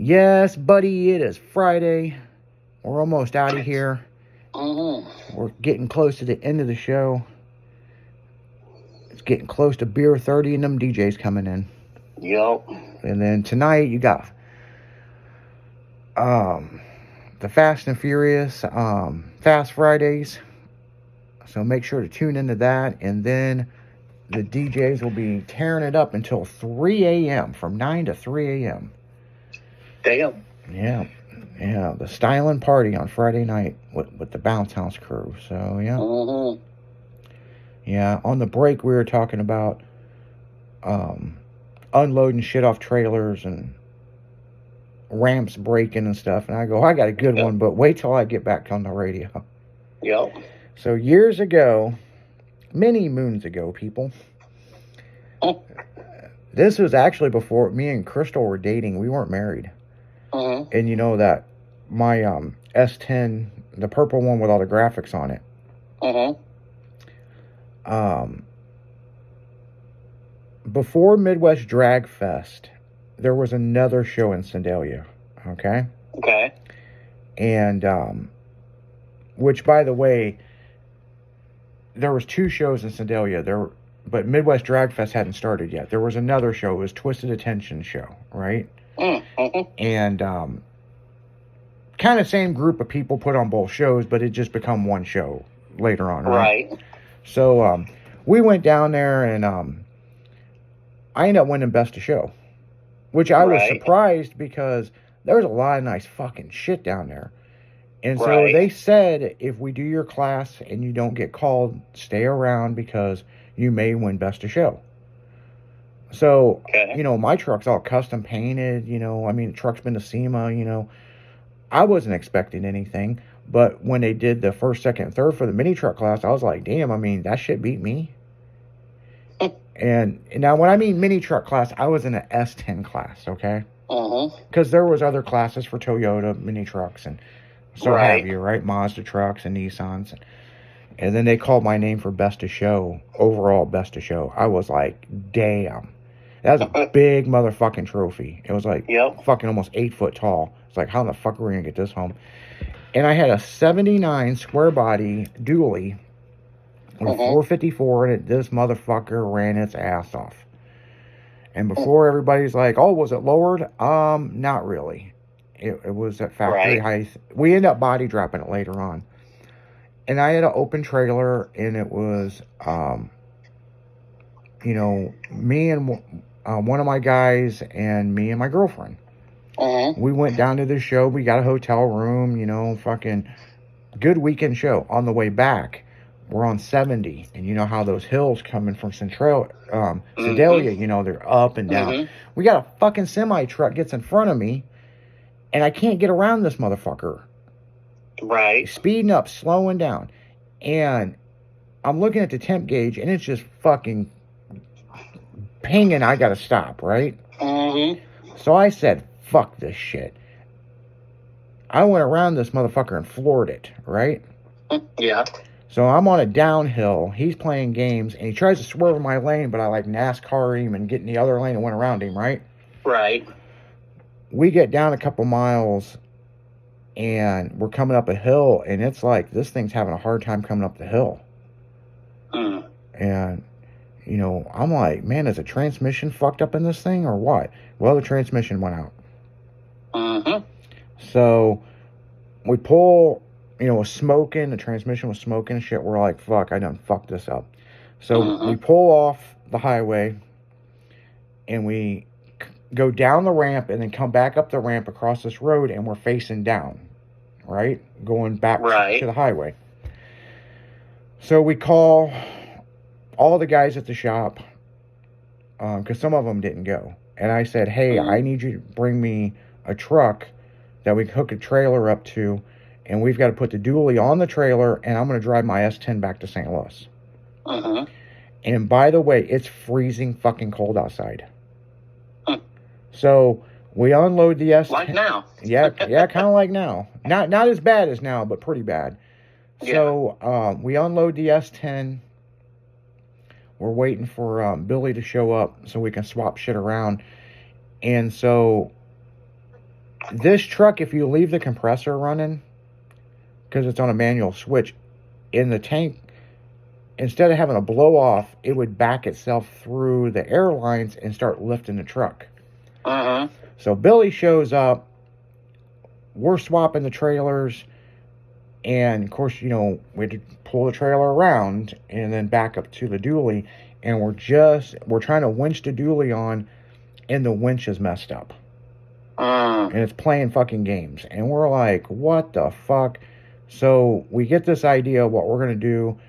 Yes, buddy, it is Friday. We're almost out of here. We're getting close to the end of the show. It's getting close to beer 30 and them DJs coming in. Yep. And then tonight you got the Fast and Furious Fast Fridays. So make sure to tune into that. And then the DJs will be tearing it up until 3 a.m. from 9 to 3 a.m. Damn. Yeah, the styling party on Friday night with the Bounce House crew. So, yeah. Yeah, on the break we were talking about unloading shit off trailers and ramps breaking and stuff. And I go, I got a good one, but wait till I get back on the radio. Yep. So years ago, many moons ago, people, this was actually before me and Crystal were dating. We weren't married. And you know that my S10, the purple one with all the graphics on it. Before Midwest Drag Fest, there was another show in Sedalia. Okay. And which, by the way, there was two shows in Sedalia. But Midwest Drag Fest hadn't started yet. There was another show. It was Twisted Attention show, right? And kind of same group of people put on both shows, but it just become one show later on, right? So we went down there, and I ended up winning Best of Show, which I was surprised because there was a lot of nice fucking shit down there. And so they said, if we do your class and you don't get called, stay around because you may win Best of Show. So, you know, my truck's all custom painted, you know, I mean, the truck's been to SEMA, you know. I wasn't expecting anything, but when they did the first, second, and third for the mini truck class, I was like, damn, I mean, that shit beat me. And now when I mean mini truck class, I was in an S10 class, okay? Because there was other classes for Toyota mini trucks and so have you, right? Mazda trucks and Nissans. And then they called my name for Best of Show, overall Best of Show. I was like, damn. That was a big motherfucking trophy. It was like fucking almost 8 foot tall. It's like, how the fuck are we going to get this home? And I had a 79 square body dually with 454 in it. This motherfucker ran its ass off. And before everybody's like, oh, was it lowered? Not really. It was at factory height. We ended up body dropping it later on. And I had an open trailer, and it was, you know, me and one of my guys and me and my girlfriend. We went down to the show. We got a hotel room, you know, fucking good weekend show. On the way back, we're on 70. And you know how those hills coming from Sedalia, you know, they're up and down. We got a fucking semi truck gets in front of me, and I can't get around this motherfucker. Speeding up, slowing down. And I'm looking at the temp gauge, and it's just fucking pinging. I gotta stop, right? So I said, fuck this shit. I went around this motherfucker and floored it, right? So I'm on a downhill. He's playing games, and he tries to swerve in my lane, but I like NASCAR him and get in the other lane and went around him, right? We get down a couple miles, and we're coming up a hill, and it's like this thing's having a hard time coming up the hill. And, you know, I'm like, man, is the transmission fucked up in this thing or what? Well, the transmission went out. So we pull, you know, it was smoking, the transmission was smoking and shit. We're like, fuck, I done fucked this up. So we pull off the highway, and we go down the ramp and then come back up the ramp across this road, and we're facing down, right? Going back to the highway. So we call all the guys at the shop, because some of them didn't go. And I said, hey, I need you to bring me a truck that we can hook a trailer up to, and we've got to put the dually on the trailer, and I'm going to drive my S10 back to St. Louis. And by the way, it's freezing fucking cold outside. So we unload the S10. Like now. yeah, kind of like now. Not as bad as now, but pretty bad. So we unload the S10. We're waiting for Billy to show up so we can swap shit around. And so This truck, if you leave the compressor running, because it's on a manual switch, in the tank, instead of having a blow off, it would back itself through the air lines and start lifting the truck. So Billy shows up. We're swapping the trailers. And, of course, we had to pull the trailer around and then back up to the dually. And we're trying to winch the dually on, and the winch is messed up. And it's playing fucking games. And we're like, what the fuck? So we get this idea. What we're going to do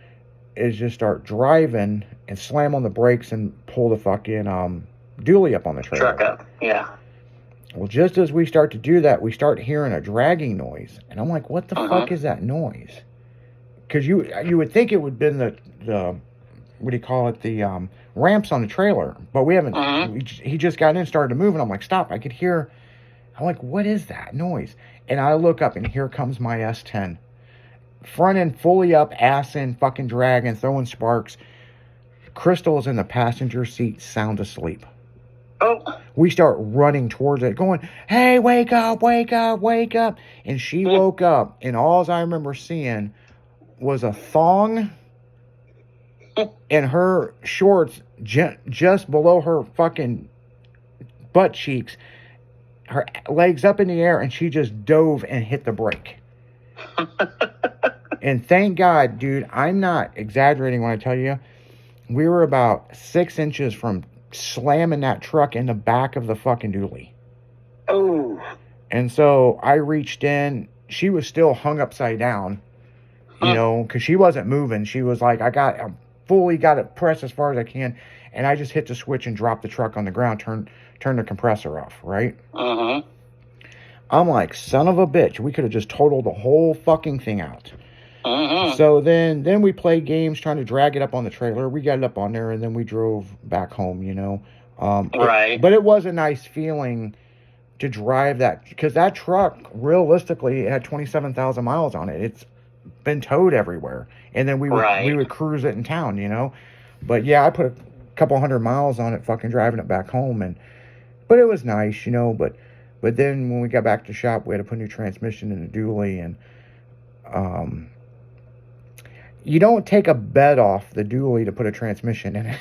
is just start driving and slam on the brakes and pull the fucking dually up on the trailer. Truck up, yeah. Well, just as we start to do that, we start hearing a dragging noise. And I'm like, what the fuck is that noise? Because you would think it would have been the what do you call it, the ramps on the trailer. But we haven't, he just got in and started to move, and I'm like, stop, I could hear. I'm like, what is that noise? And I look up, and here comes my S10. Front end fully up, ass in, fucking dragging, throwing sparks. Crystal's in the passenger seat, sound asleep. Oh. We start running towards it, going, hey, wake up, wake up, wake up. And she woke up, and all I remember seeing was a thong and her shorts just below her fucking butt cheeks, her legs up in the air, and she just dove and hit the brake. And thank God, dude, I'm not exaggerating when I tell you, we were about 6 inches from slamming that truck in the back of the fucking dually. Oh. And so I reached in. She was still hung upside down, because she wasn't moving. She was like, I fully got it pressed as far as I can, and I just hit the switch and dropped the truck on the ground, turn the compressor off, right? I'm like, son of a bitch, we could have just totaled the whole fucking thing out. So then we played games trying to drag it up on the trailer. We got it up on there, and then we drove back home, Right. But it was a nice feeling to drive that, because that truck, realistically, it had 27,000 miles on it. It's been towed everywhere. And then we would cruise it in town, But yeah, I put a couple hundred miles on it fucking driving it back home. But it was nice, But then when we got back to the shop, we had to put a new transmission in the dually, and you don't take a bed off the dually to put a transmission in it.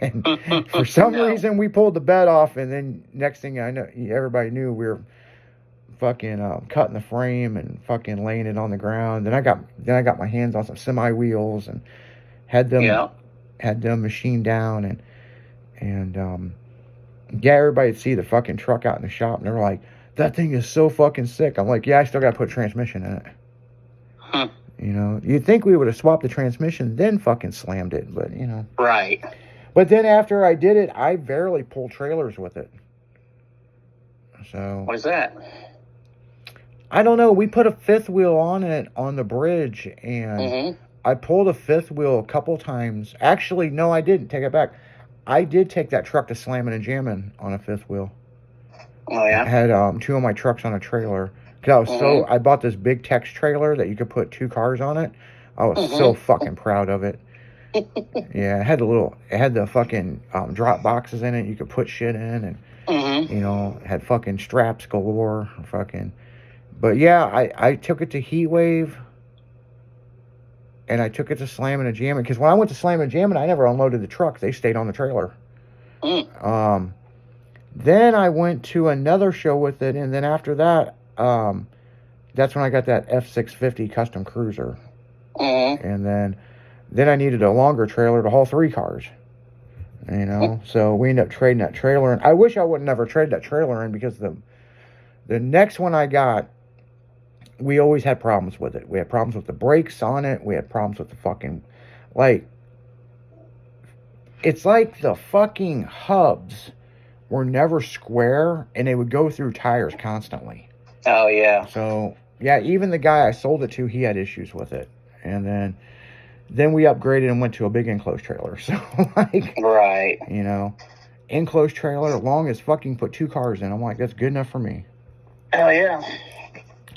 And for some reason, we pulled the bed off, and then next thing I know, everybody knew we were fucking cutting the frame and fucking laying it on the ground. Then I got my hands on some semi wheels and had them machined down, and everybody'd see the fucking truck out in the shop, and they were like, that thing is so fucking sick. I'm like, yeah, I still got to put a transmission in it. You'd think we would have swapped the transmission, then fucking slammed it, but, Right. But then after I did it, I barely pulled trailers with it. So. What is that? I don't know. We put a fifth wheel on it on the bridge, and I pulled a fifth wheel a couple times. Actually, no, I didn't. Take it back. I did take that truck to slamming and jamming on a fifth wheel. Oh, yeah? I had 2 of my trucks on a trailer. Because I bought this big Tex trailer that you could put 2 cars on it. I was so fucking proud of it. Yeah, it had the fucking drop boxes in it. You could put shit in, and it had fucking straps galore. But yeah, I took it to Heatwave, and I took it to Slamming and Jamming. Because when I went to Slamming and Jamming, I never unloaded the truck. They stayed on the trailer. Then I went to another show with it, and then after that, that's when I got that F650 custom cruiser. And then I needed a longer trailer to haul 3 cars. So we ended up trading that trailer in. I wish I would never trade that trailer in, because the next one I got, we always had problems with it. We had problems with the brakes on it. We had problems with the fucking, it's like the fucking hubs were never square, and they would go through tires constantly. Oh, yeah. So, yeah, even the guy I sold it to, he had issues with it. And then we upgraded and went to a big enclosed trailer. So, Right. Enclosed trailer, long as fucking put 2 cars in. I'm like, that's good enough for me. Oh, yeah.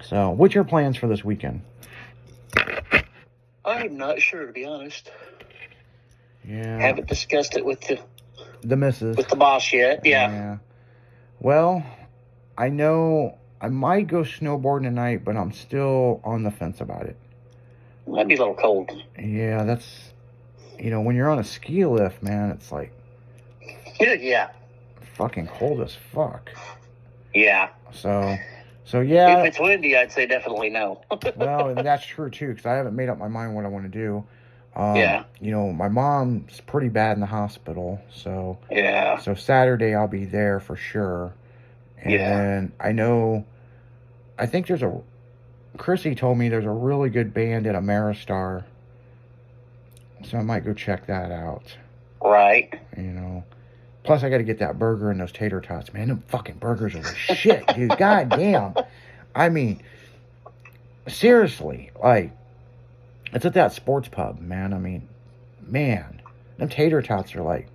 So, what's your plans for this weekend? I'm not sure, to be honest. Yeah. Haven't discussed it with the missus. With the boss yet. Yeah. Well, I know I might go snowboarding tonight, but I'm still on the fence about it. Might be a little cold. Yeah, that's, when you're on a ski lift, man, it's like Yeah. fucking cold as fuck. Yeah. So yeah. If it's windy, I'd say definitely no. Well, and that's true too, because I haven't made up my mind what I want to do. Yeah. My mom's pretty bad in the hospital, so Yeah. so Saturday I'll be there for sure. And then I think Chrissy told me there's a really good band at Ameristar, so I might go check that out. Right. Plus I got to get that burger and those tater tots, man. Them fucking burgers are the shit, dude. God damn. I mean, seriously, like, it's at that sports pub, man. I mean, man, them tater tots are like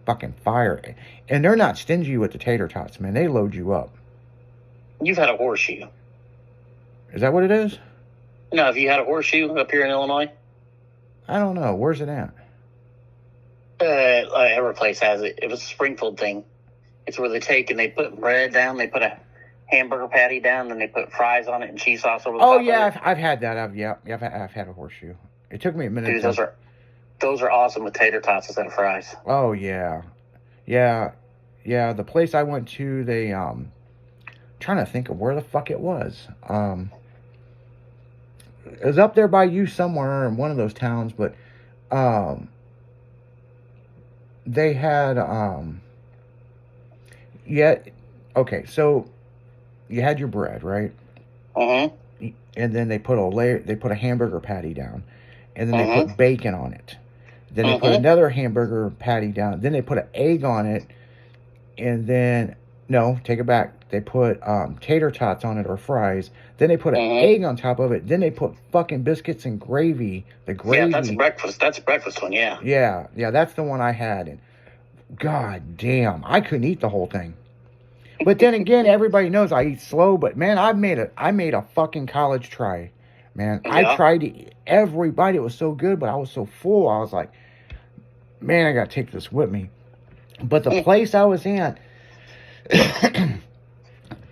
fucking fire. And they're not stingy with the tater tots, man. They load you up. You've had a horseshoe. Is that what it is? No, have you had a horseshoe up here in Illinois? I don't know. Where's it at? Every place has it. It was a Springfield thing. It's where they take and they put bread down, they put a hamburger patty down, then they put fries on it and cheese sauce over the top. Oh yeah, I've had that. I've had a horseshoe. It took me a minute. Dude, those are awesome with tater tots instead of fries. Oh yeah. The place I went to, they trying to think of where the fuck it was. It was up there by you somewhere in one of those towns, but they had okay, so you had your bread, right? Mm-hmm. And then they put a hamburger patty down, and then they put bacon on it. Then they put another hamburger patty down. Then they put an egg on it, and then no, take it back. They put tater tots on it or fries. Then they put an egg on top of it. Then they put fucking biscuits and gravy. The gravy. Yeah, that's breakfast. That's a breakfast one. Yeah. Yeah, that's the one I had. And god damn, I couldn't eat the whole thing. But then again, everybody knows I eat slow. But man, I made a fucking college try. Man, yeah. I tried to eat every bite. It was so good, but I was so full. I was like, man, I gotta take this with me. But the place I was in,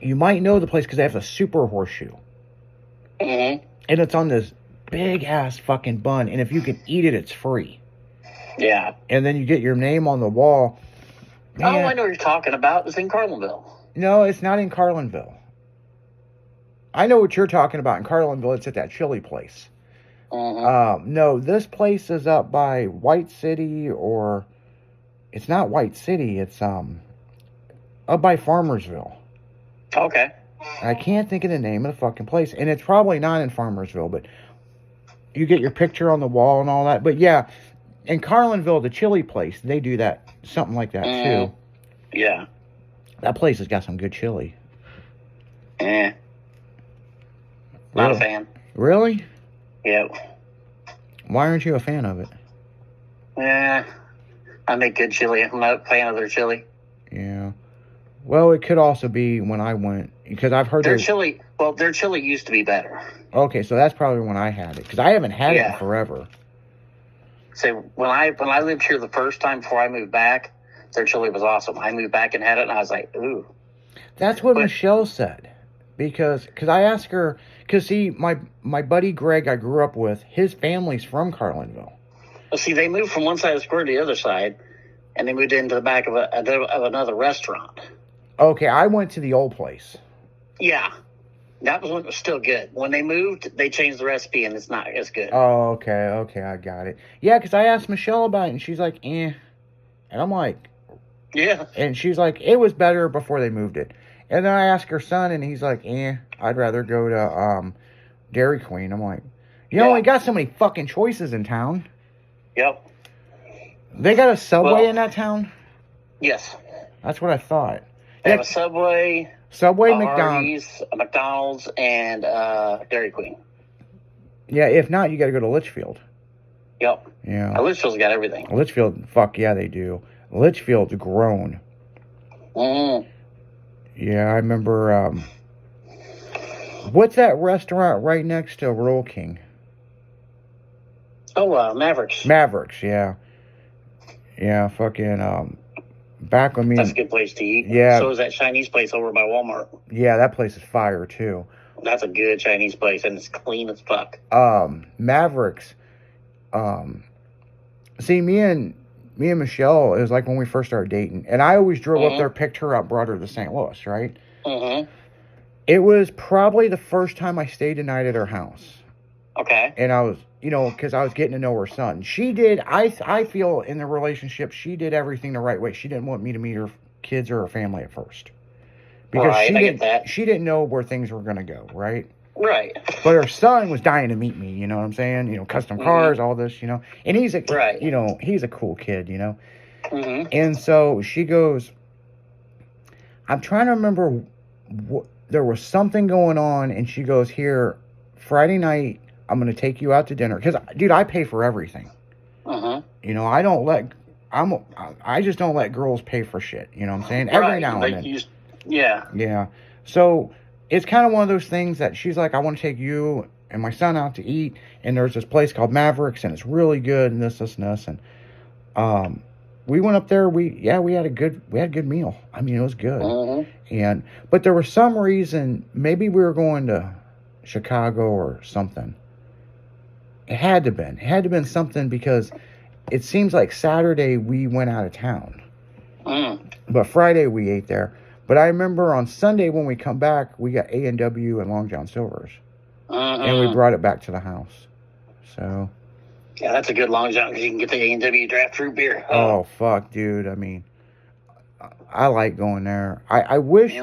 you might know the place because they have a super horseshoe. And it's on this big ass fucking bun. And if you can eat it, it's free. Yeah. And then you get your name on the wall. Man, I know what you're talking about. It's in Carlinville. No, it's not in Carlinville. I know what you're talking about in Carlinville. It's at that chili place. No, this place is up by White City, or it's not White City. It's up by Farmersville. Okay. I can't think of the name of the fucking place, and it's probably not in Farmersville, but you get your picture on the wall and all that. But yeah, in Carlinville, the chili place, they do that, something like that too. Yeah. That place has got some good chili. Not really? a fan. Really? Yep. Why aren't you a fan of it? Yeah. I make good chili. I'm not a fan of their chili. Yeah. Well, it could also be when I went, because I've heard their chili. Well, their chili used to be better. Okay, so that's probably when I had it, because I haven't had it in forever. So when I lived here the first time before I moved back, their chili was awesome. I moved back and had it, and I was like, ooh. That's what Michelle said, because I asked her, because see, my buddy Greg I grew up with, his family's from Carlinville. Well, see, they moved from one side of the square to the other side, and they moved into the back of another restaurant. Okay, I went to the old place. Yeah. That was when it was still good. When they moved, they changed the recipe, and it's not as good. Oh, okay, I got it. Yeah, because I asked Michelle about it, and she's like, eh. And I'm like... Yeah. And she's like, it was better before they moved it. And then I asked her son, and he's like, I'd rather go to Dairy Queen. I'm like, you only got so many fucking choices in town. Yep. They got a Subway in that town? Yes. That's what I thought. They have a Subway... McDonald's, and Dairy Queen. Yeah, if not, you got to go to Litchfield. Yep. Yeah. Litchfield's got everything. Litchfield, fuck yeah, they do. Litchfield's grown. Yeah, I remember. What's that restaurant right next to Royal King? Oh, Mavericks. Mavericks, yeah. Yeah, fucking. Back when me That's a and, good place to eat. yeah, So is that Chinese place over by Walmart. yeah, that place is fire too. That's a good Chinese place, and it's clean as fuck. Mavericks. See, me and Michelle, it was like when we first started dating, and I always drove up there, picked her up, brought her to St. Louis, right? Mm-hmm. It was probably the first time I stayed a night at her house. Okay. And I was, because I was getting to know her son. She did, I feel in the relationship, she did everything the right way. She didn't want me to meet her kids or her family at first. Because Right, I get that. she didn't know where things were going to go, right? Right. But her son was dying to meet me, you know what I'm saying? Custom cars, all this, And he's a, Right. He's a cool kid, Mm-hmm. And so she goes, I'm trying to remember, there was something going on, and she goes, here, Friday night, I'm going to take you out to dinner. Because, dude, I pay for everything. Mm-hmm. I just don't let girls pay for shit. You know what I'm saying? Every now and then. Yeah. Yeah. So it's kind of one of those things that she's like, I want to take you and my son out to eat. And there's this place called Mavericks, and it's really good, and this, and this. And we went up there. We had a good meal. I mean, it was good. Mm-hmm. But there was some reason, maybe we were going to Chicago or something. It had to been something, because it seems like Saturday we went out of town. But Friday we ate there. But I remember on Sunday when we come back, we got A&W and Long John Silver's. And we brought it back to the house. So. Yeah, that's a good Long John, because you can get the A&W draft root beer. Oh, fuck, dude. I mean, I like going there. I wish.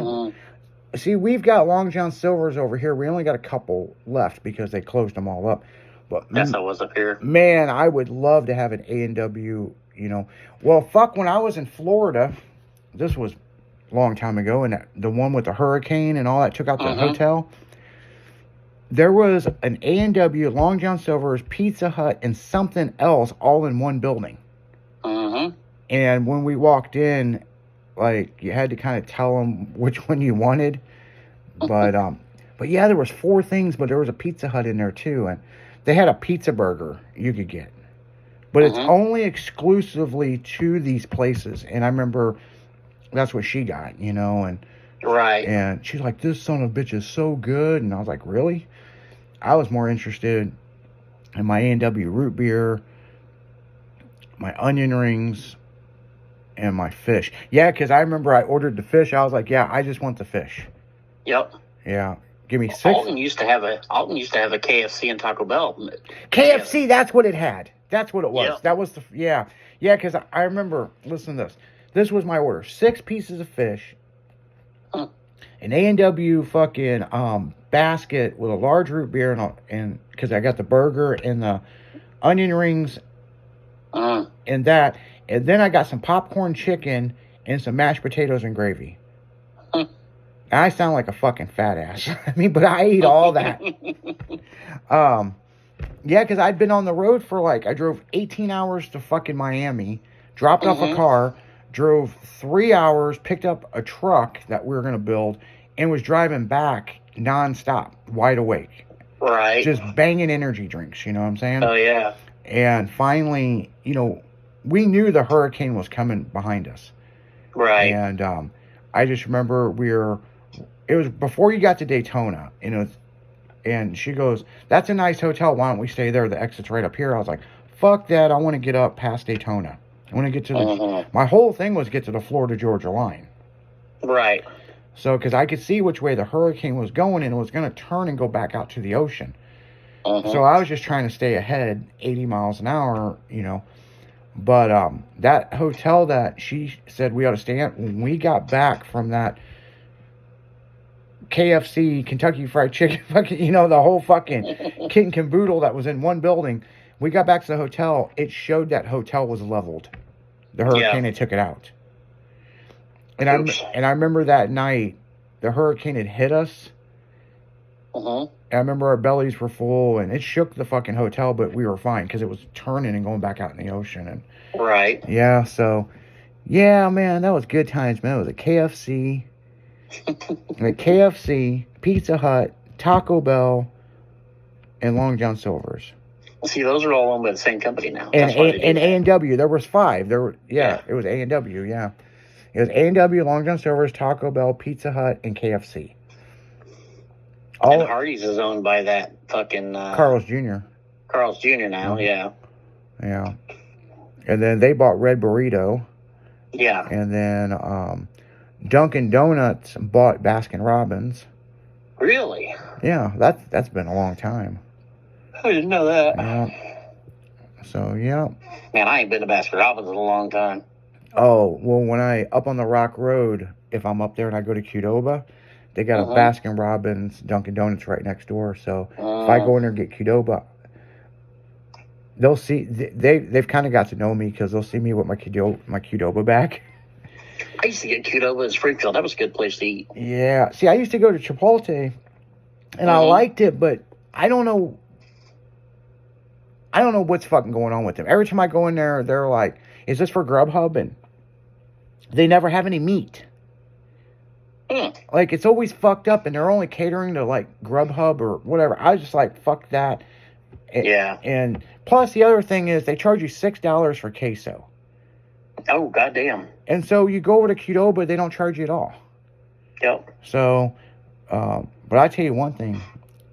See, we've got Long John Silver's over here. We only got a couple left because they closed them all up. But That's how it was up here. Man, I would love to have an A&W, Well, fuck, when I was in Florida, this was a long time ago, and the one with the hurricane and all that took out the hotel, there was an A&W, Long John Silver's, Pizza Hut, and something else all in one building. And when we walked in, like, you had to kind of tell them which one you wanted. But yeah, there was 4 things, but there was a Pizza Hut in there too, and they had a pizza burger you could get. But it's only exclusively to these places. And I remember that's what she got, and Right. And she's like, this son of a bitch is so good. And I was like, really? I was more interested in my A&W root beer, my onion rings, and my fish. Yeah, because I remember I ordered the fish. I was like, yeah, I just want the fish. Yep. Yeah. Give me 6. Alton used to have a KFC and Taco Bell. KFC, that's what it had. That's what it was. Yep. That was the, yeah. Yeah, because I remember, listen to this. This was my order. 6 pieces of fish, an A&W fucking basket with a large root beer, and because I got the burger and the onion rings and that. And then I got some popcorn chicken and some mashed potatoes and gravy. I sound like a fucking fat ass. I mean, but I ate all that. Yeah, because I'd been on the road for I drove 18 hours to fucking Miami, dropped off a car, drove 3 hours, picked up a truck that we were going to build, and was driving back nonstop, wide awake. Right. Just banging energy drinks, you know what I'm saying? Oh, yeah. And finally, we knew the hurricane was coming behind us. Right. And I just remember it was before you got to Daytona, and she goes, that's a nice hotel. Why don't we stay there? The exit's right up here. I was like, fuck that. I want to get up past Daytona. I want to get to my whole thing was get to the Florida-Georgia line. Right. So, because I could see which way the hurricane was going, and it was going to turn and go back out to the ocean. So I was just trying to stay ahead, 80 miles an hour, But that hotel that she said we ought to stay at, when we got back from that KFC, Kentucky Fried Chicken, fucking, the whole fucking kit and caboodle that was in one building, we got back to the hotel. It showed that hotel was leveled. The hurricane had took it out. And I remember that night, the hurricane had hit us. And I remember our bellies were full, and it shook the fucking hotel, but we were fine because it was turning and going back out in the ocean. And right. Yeah, so, yeah, man, that was good times, man. It was a KFC, Pizza Hut, Taco Bell, and Long John Silver's. See, those are all owned by the same company now. And A&W, there was 5. It was A&W, yeah. It was A&W, Long John Silver's, Taco Bell, Pizza Hut, and KFC. And Hardee's is owned by that fucking Carl's Jr. Carl's Jr. now, yeah. Yeah. And then they bought Red Burrito. Yeah. And then Dunkin' Donuts bought Baskin Robbins. Really? Yeah, that's been a long time. I didn't know that. Yeah. So, yeah. Man, I ain't been to Baskin Robbins in a long time. Oh, well, when up on the Rock Road, if I'm up there and I go to Qdoba, they got a Baskin Robbins, Dunkin' Donuts right next door. So if I go in there and get Qdoba, they'll see, they've kind of got to know me because they'll see me with my Qdoba bag. I used to get Qdoba in Springfield. That was a good place to eat. Yeah. See, I used to go to Chipotle, and I liked it, but I don't know what's fucking going on with them. Every time I go in there, they're like, is this for Grubhub? And they never have any meat. Like, it's always fucked up, and they're only catering to, like, Grubhub or whatever. I was just like, fuck that. Yeah. And plus, the other thing is, they charge you $6 for queso. Oh, goddamn. And so you go over to Qdoba, they don't charge you at all. Yep. So, but I tell you one thing,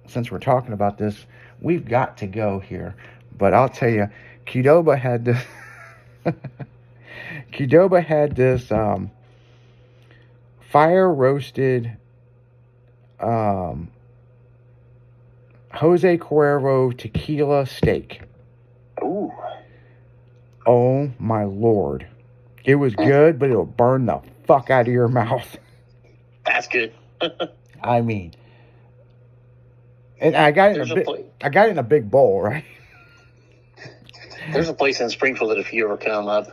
since we're talking about this, we've got to go here. But I'll tell you, Qdoba had this... Qdoba had this fire roasted Jose Cuervo tequila steak. Ooh. Oh my Lord. It was good, but it'll burn the fuck out of your mouth. That's good. I mean, and I got it in a big bowl, right? There's a place in Springfield that if you ever come up,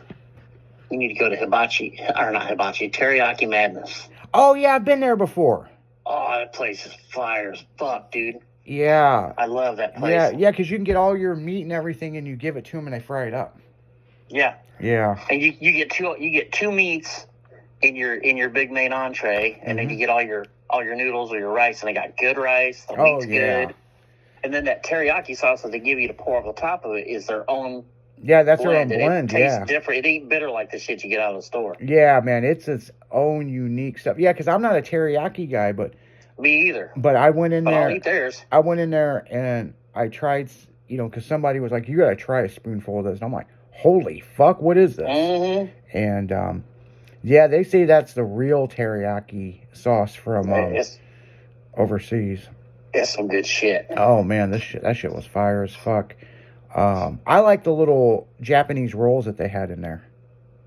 you need to go to Teriyaki Madness. Oh, yeah, I've been there before. Oh, that place is fire as fuck, dude. Yeah. I love that place. Yeah, because you can get all your meat and everything, and you give it to them, and they fry it up. Yeah. Yeah. And you get two meats in your big main entree, and then you get all your noodles or your rice, and they got good rice. The meat's good. And then that teriyaki sauce that they give you to pour over the top of it is their own. Yeah, that's blend. their own blend. It tastes different. It ain't bitter like the shit you get out of the store. Yeah, man, it's its own unique stuff. Yeah, because I'm not a teriyaki guy, but me either. But I went in there. I'll eat theirs. I went in there and I tried, because somebody was like, "You gotta try a spoonful of this," and I'm like, "Holy fuck, what is this?" Mm-hmm. And yeah, they say that's the real teriyaki sauce from overseas. It's some good shit. Oh man, that shit was fire as fuck. I like the little Japanese rolls that they had in there.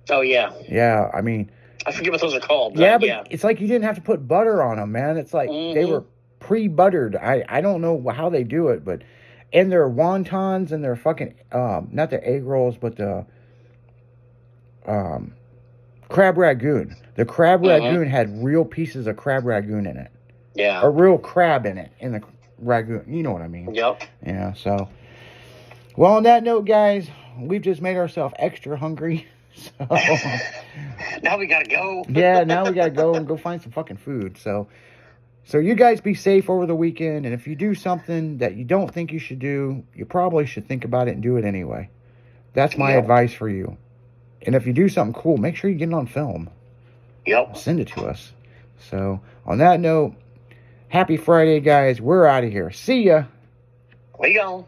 Oh yeah. Yeah, I mean, I forget what those are called. Yeah, but it's like you didn't have to put butter on them, man. It's like they were pre-buttered. I don't know how they do it, but and their wontons and their fucking not the egg rolls, but the crab ragoon. The crab ragoon had real pieces of crab ragoon in it. Yeah. A real crab in it, in the ragoon. You know what I mean? Yep. Yeah, so. Well, on that note, guys, we've just made ourselves extra hungry. So. Now we gotta go. Yeah, now we gotta go and go find some fucking food. So you guys be safe over the weekend. And if you do something that you don't think you should do, you probably should think about it and do it anyway. That's my advice for you. And if you do something cool, make sure you get it on film. Yep. Send it to us. So, on that note, happy Friday, guys. We're out of here. See ya. We gone.